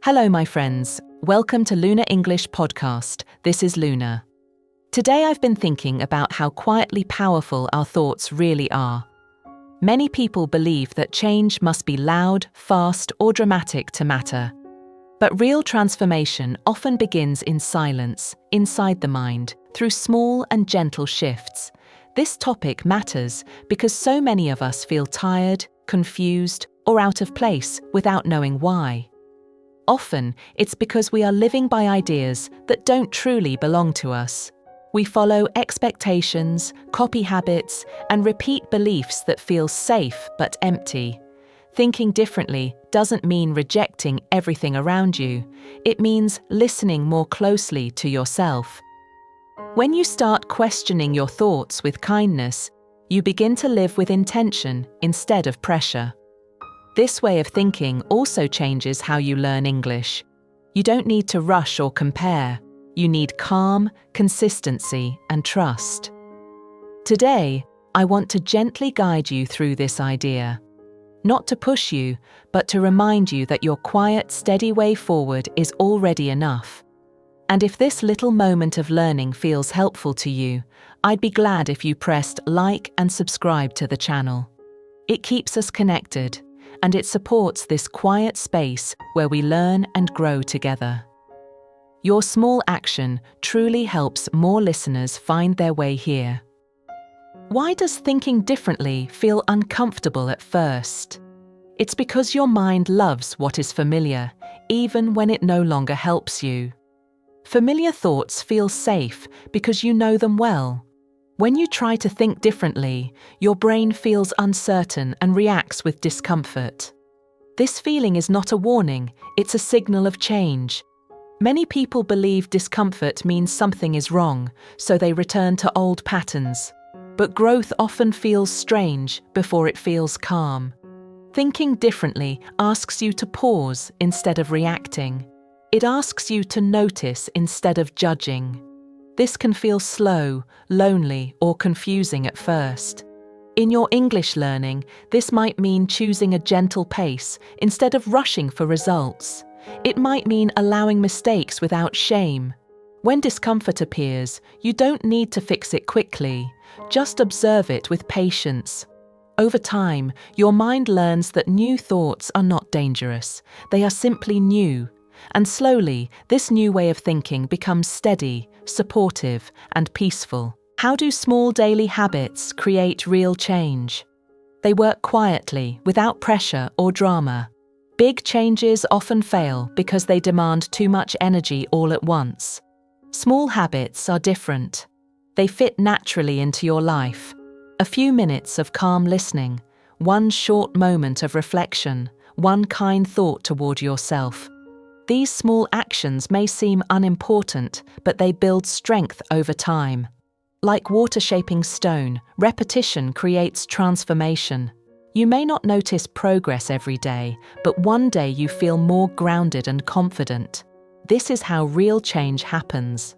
Hello, my friends. Welcome to Luna English Podcast. This is Luna. Today I've been thinking about how quietly powerful our thoughts really are. Many people believe that change must be loud, fast, or dramatic to matter. But real transformation often begins in silence, inside the mind, through small and gentle shifts. This topic matters because so many of us feel tired, confused, or out of place without knowing why. Often, it's because we are living by ideas that don't truly belong to us. We follow expectations, copy habits, and repeat beliefs that feel safe but empty. Thinking differently doesn't mean rejecting everything around you. It means listening more closely to yourself. When you start questioning your thoughts with kindness, you begin to live with intention instead of pressure. This way of thinking also changes how you learn English. You don't need to rush or compare. You need calm, consistency, and trust. Today, I want to gently guide you through this idea. Not to push you, but to remind you that your quiet, steady way forward is already enough. And if this little moment of learning feels helpful to you, I'd be glad if you pressed like and subscribe to the channel. It keeps us connected, and it supports this quiet space where we learn and grow together. Your small action truly helps more listeners find their way here. Why does thinking differently feel uncomfortable at first? It's because your mind loves what is familiar, even when it no longer helps you. Familiar thoughts feel safe because you know them well. When you try to think differently, your brain feels uncertain and reacts with discomfort. This feeling is not a warning, it's a signal of change. Many people believe discomfort means something is wrong, so they return to old patterns. But growth often feels strange before it feels calm. Thinking differently asks you to pause instead of reacting. It asks you to notice instead of judging. This can feel slow, lonely, or confusing at first. In your English learning, this might mean choosing a gentle pace instead of rushing for results. It might mean allowing mistakes without shame. When discomfort appears, you don't need to fix it quickly. Just observe it with patience. Over time, your mind learns that new thoughts are not dangerous. They are simply new. And slowly, this new way of thinking becomes steady, supportive, and peaceful. How do small daily habits create real change? They work quietly, without pressure or drama. Big changes often fail because they demand too much energy all at once. Small habits are different. They fit naturally into your life. A few minutes of calm listening, one short moment of reflection, one kind thought toward yourself. These small actions may seem unimportant, but they build strength over time. Like water shaping stone, repetition creates transformation. You may not notice progress every day, but one day you feel more grounded and confident. This is how real change happens.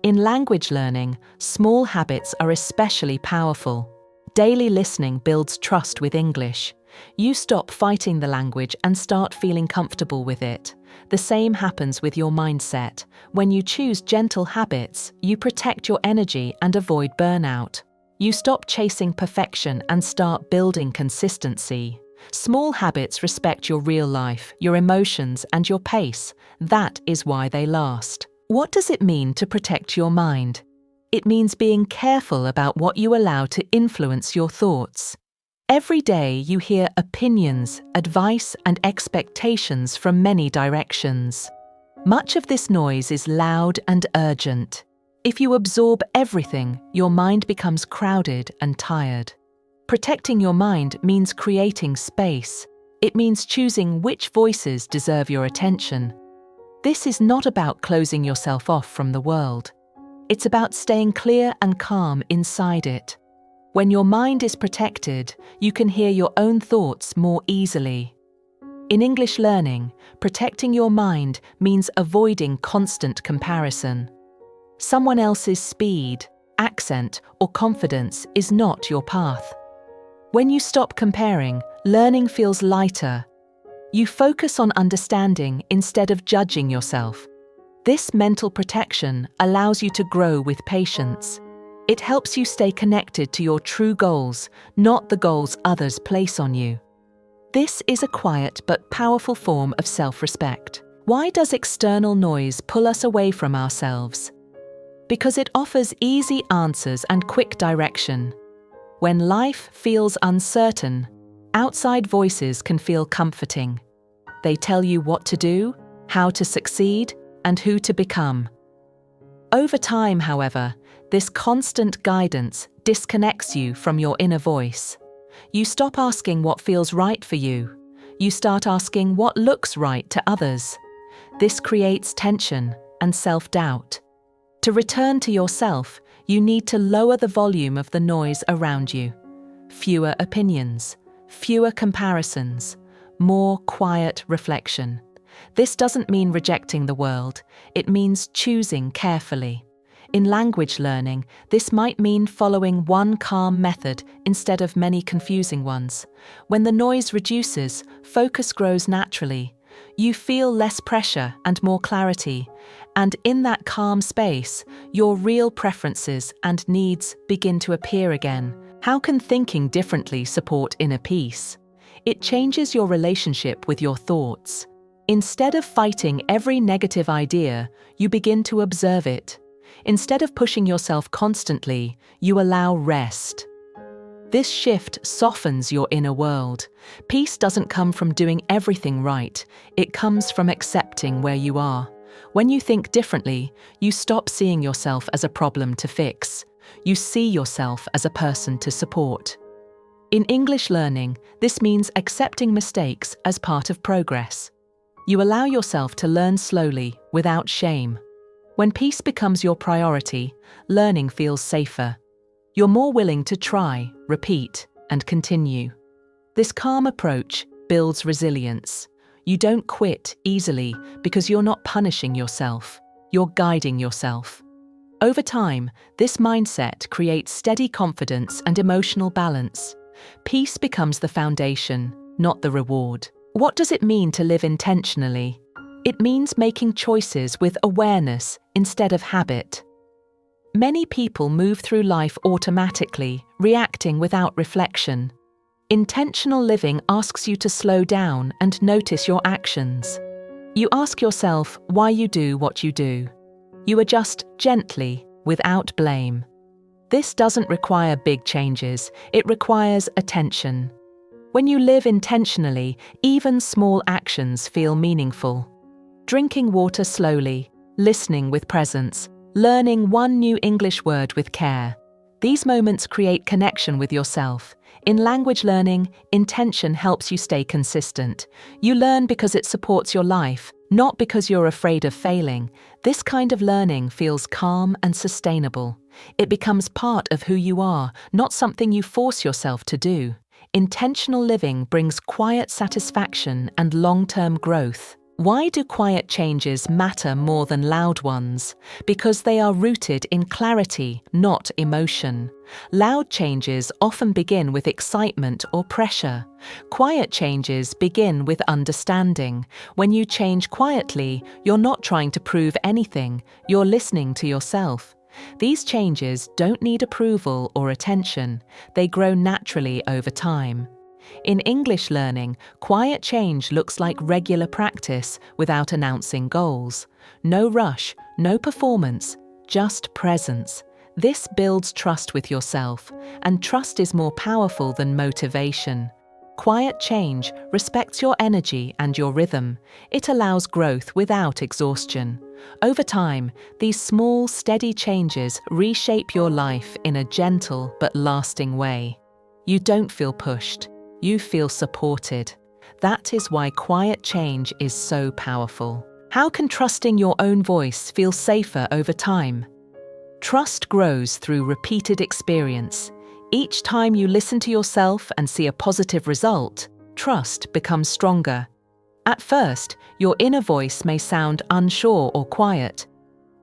In language learning, small habits are especially powerful. Daily listening builds trust with English. You stop fighting the language and start feeling comfortable with it. The same happens with your mindset. When you choose gentle habits, you protect your energy and avoid burnout. You stop chasing perfection and start building consistency. Small habits respect your real life, your emotions, and your pace. That is why they last. What does it mean to protect your mind? It means being careful about what you allow to influence your thoughts. Every day you hear opinions, advice, and expectations from many directions. Much of this noise is loud and urgent. If you absorb everything, your mind becomes crowded and tired. Protecting your mind means creating space. It means choosing which voices deserve your attention. This is not about closing yourself off from the world. It's about staying clear and calm inside it. When your mind is protected, you can hear your own thoughts more easily. In English learning, protecting your mind means avoiding constant comparison. Someone else's speed, accent, or confidence is not your path. When you stop comparing, learning feels lighter. You focus on understanding instead of judging yourself. This mental protection allows you to grow with patience. It helps you stay connected to your true goals, not the goals others place on you. This is a quiet but powerful form of self-respect. Why does external noise pull us away from ourselves? Because it offers easy answers and quick direction. When life feels uncertain, outside voices can feel comforting. They tell you what to do, how to succeed, and who to become. Over time, however, this constant guidance disconnects you from your inner voice. You stop asking what feels right for you. You start asking what looks right to others. This creates tension and self-doubt. To return to yourself, you need to lower the volume of the noise around you. Fewer opinions, fewer comparisons, more quiet reflection. This doesn't mean rejecting the world, it means choosing carefully. In language learning, this might mean following one calm method instead of many confusing ones. When the noise reduces, focus grows naturally. You feel less pressure and more clarity, and in that calm space, your real preferences and needs begin to appear again. How can thinking differently support inner peace? It changes your relationship with your thoughts. Instead of fighting every negative idea, you begin to observe it. Instead of pushing yourself constantly, you allow rest. This shift softens your inner world. Peace doesn't come from doing everything right. It comes from accepting where you are. When you think differently, you stop seeing yourself as a problem to fix. You see yourself as a person to support. In English learning, this means accepting mistakes as part of progress. You allow yourself to learn slowly, without shame. When peace becomes your priority, learning feels safer. You're more willing to try, repeat, and continue. This calm approach builds resilience. You don't quit easily because you're not punishing yourself. You're guiding yourself. Over time, this mindset creates steady confidence and emotional balance. Peace becomes the foundation, not the reward. What does it mean to live intentionally? It means making choices with awareness instead of habit. Many people move through life automatically, reacting without reflection. Intentional living asks you to slow down and notice your actions. You ask yourself why you do what you do. You adjust gently, without blame. This doesn't require big changes, it requires attention. When you live intentionally, even small actions feel meaningful. Drinking water slowly, listening with presence, learning one new English word with care. These moments create connection with yourself. In language learning, intention helps you stay consistent. You learn because it supports your life, not because you're afraid of failing. This kind of learning feels calm and sustainable. It becomes part of who you are, not something you force yourself to do. Intentional living brings quiet satisfaction and long-term growth. Why do quiet changes matter more than loud ones? Because they are rooted in clarity, not emotion. Loud changes often begin with excitement or pressure. Quiet changes begin with understanding. When you change quietly, you're not trying to prove anything, you're listening to yourself. These changes don't need approval or attention. They grow naturally over time. In English learning, quiet change looks like regular practice without announcing goals. No rush, no performance, just presence. This builds trust with yourself, and trust is more powerful than motivation. Quiet change respects your energy and your rhythm. It allows growth without exhaustion. Over time, these small, steady changes reshape your life in a gentle but lasting way. You don't feel pushed. You feel supported. That is why quiet change is so powerful. How can trusting your own voice feel safer over time? Trust grows through repeated experience. Each time you listen to yourself and see a positive result, trust becomes stronger. At first, your inner voice may sound unsure or quiet.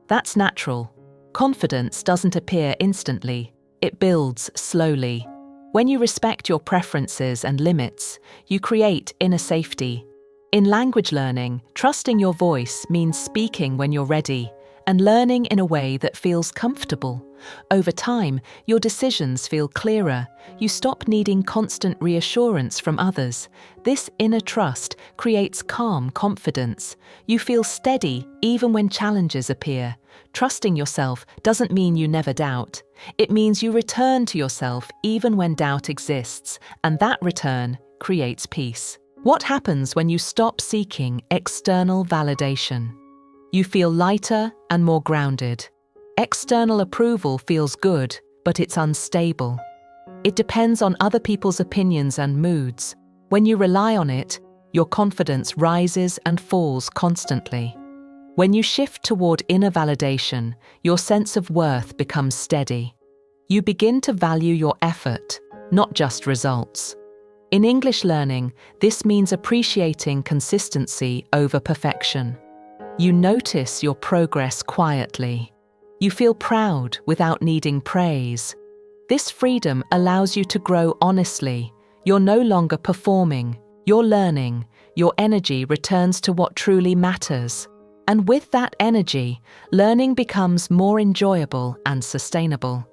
That's natural. Confidence doesn't appear instantly. It builds slowly. When you respect your preferences and limits, you create inner safety. In language learning, trusting your voice means speaking when you're ready and learning in a way that feels comfortable. Over time, your decisions feel clearer. You stop needing constant reassurance from others. This inner trust creates calm confidence. You feel steady even when challenges appear. Trusting yourself doesn't mean you never doubt. It means you return to yourself even when doubt exists, and that return creates peace. What happens when you stop seeking external validation? You feel lighter and more grounded. External approval feels good, but it's unstable. It depends on other people's opinions and moods. When you rely on it, your confidence rises and falls constantly. When you shift toward inner validation, your sense of worth becomes steady. You begin to value your effort, not just results. In English learning, this means appreciating consistency over perfection. You notice your progress quietly. You feel proud without needing praise. This freedom allows you to grow honestly. You're no longer performing, you're learning. Your energy returns to what truly matters. And with that energy, learning becomes more enjoyable and sustainable.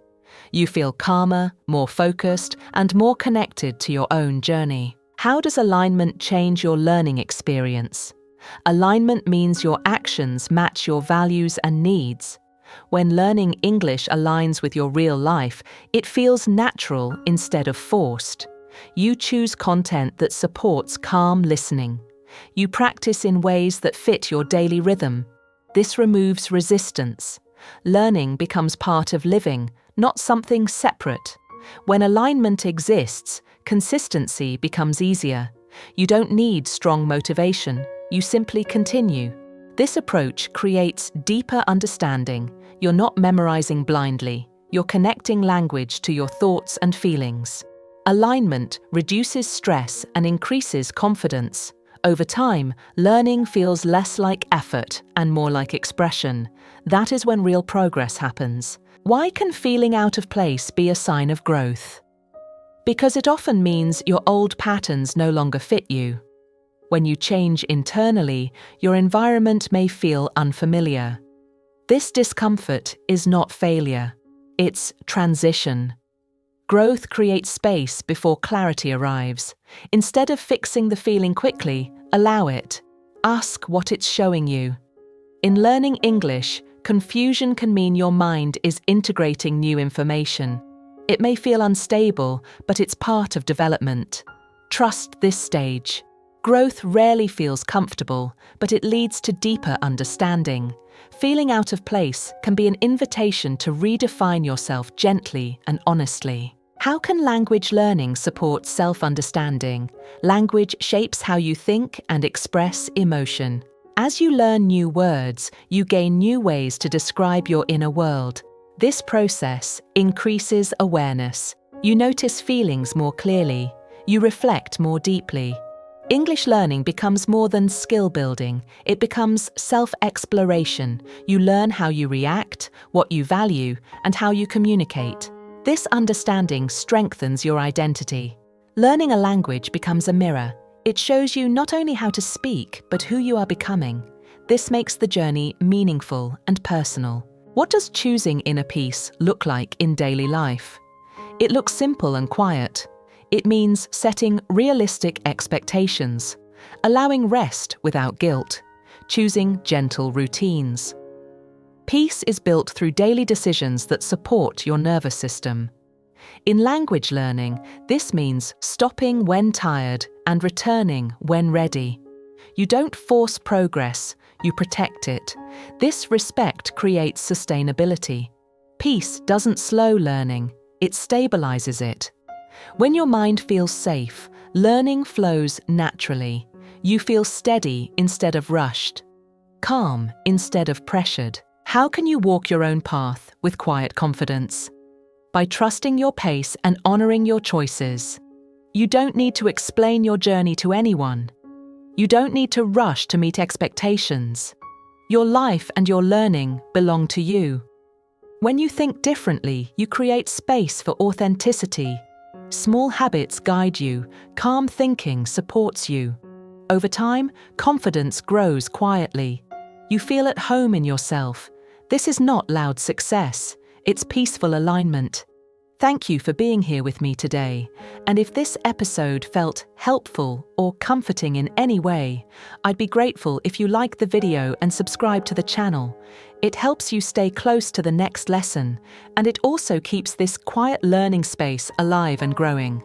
You feel calmer, more focused, and more connected to your own journey. How does alignment change your learning experience? Alignment means your actions match your values and needs. When learning English aligns with your real life, it feels natural instead of forced. You choose content that supports calm listening. You practice in ways that fit your daily rhythm. This removes resistance. Learning becomes part of living, not something separate. When alignment exists, consistency becomes easier. You don't need strong motivation. You simply continue. This approach creates deeper understanding. You're not memorizing blindly. You're connecting language to your thoughts and feelings. Alignment reduces stress and increases confidence. Over time, learning feels less like effort and more like expression. That is when real progress happens. Why can feeling out of place be a sign of growth? Because it often means your old patterns no longer fit you. When you change internally, your environment may feel unfamiliar. This discomfort is not failure. It's transition. Growth creates space before clarity arrives. Instead of fixing the feeling quickly, allow it. Ask what it's showing you. In learning English, confusion can mean your mind is integrating new information. It may feel unstable, but it's part of development. Trust this stage. Growth rarely feels comfortable, but it leads to deeper understanding. Feeling out of place can be an invitation to redefine yourself gently and honestly. How can language learning support self-understanding? Language shapes how you think and express emotion. As you learn new words, you gain new ways to describe your inner world. This process increases awareness. You notice feelings more clearly. You reflect more deeply. English learning becomes more than skill building. It becomes self-exploration. You learn how you react, what you value, and how you communicate. This understanding strengthens your identity. Learning a language becomes a mirror. It shows you not only how to speak, but who you are becoming. This makes the journey meaningful and personal. What does choosing inner peace look like in daily life? It looks simple and quiet. It means setting realistic expectations, allowing rest without guilt, choosing gentle routines. Peace is built through daily decisions that support your nervous system. In language learning, this means stopping when tired and returning when ready. You don't force progress, you protect it. This respect creates sustainability. Peace doesn't slow learning, it stabilizes it. When your mind feels safe, learning flows naturally. You feel steady instead of rushed, calm instead of pressured. How can you walk your own path with quiet confidence? By trusting your pace and honoring your choices. You don't need to explain your journey to anyone. You don't need to rush to meet expectations. Your life and your learning belong to you. When you think differently, you create space for authenticity. Small habits guide you. Calm thinking supports you. Over time, confidence grows quietly. You feel at home in yourself. This is not loud success, it's peaceful alignment. Thank you for being here with me today, and if this episode felt helpful or comforting in any way, I'd be grateful if you like the video and subscribe to the channel. It helps you stay close to the next lesson, and it also keeps this quiet learning space alive and growing.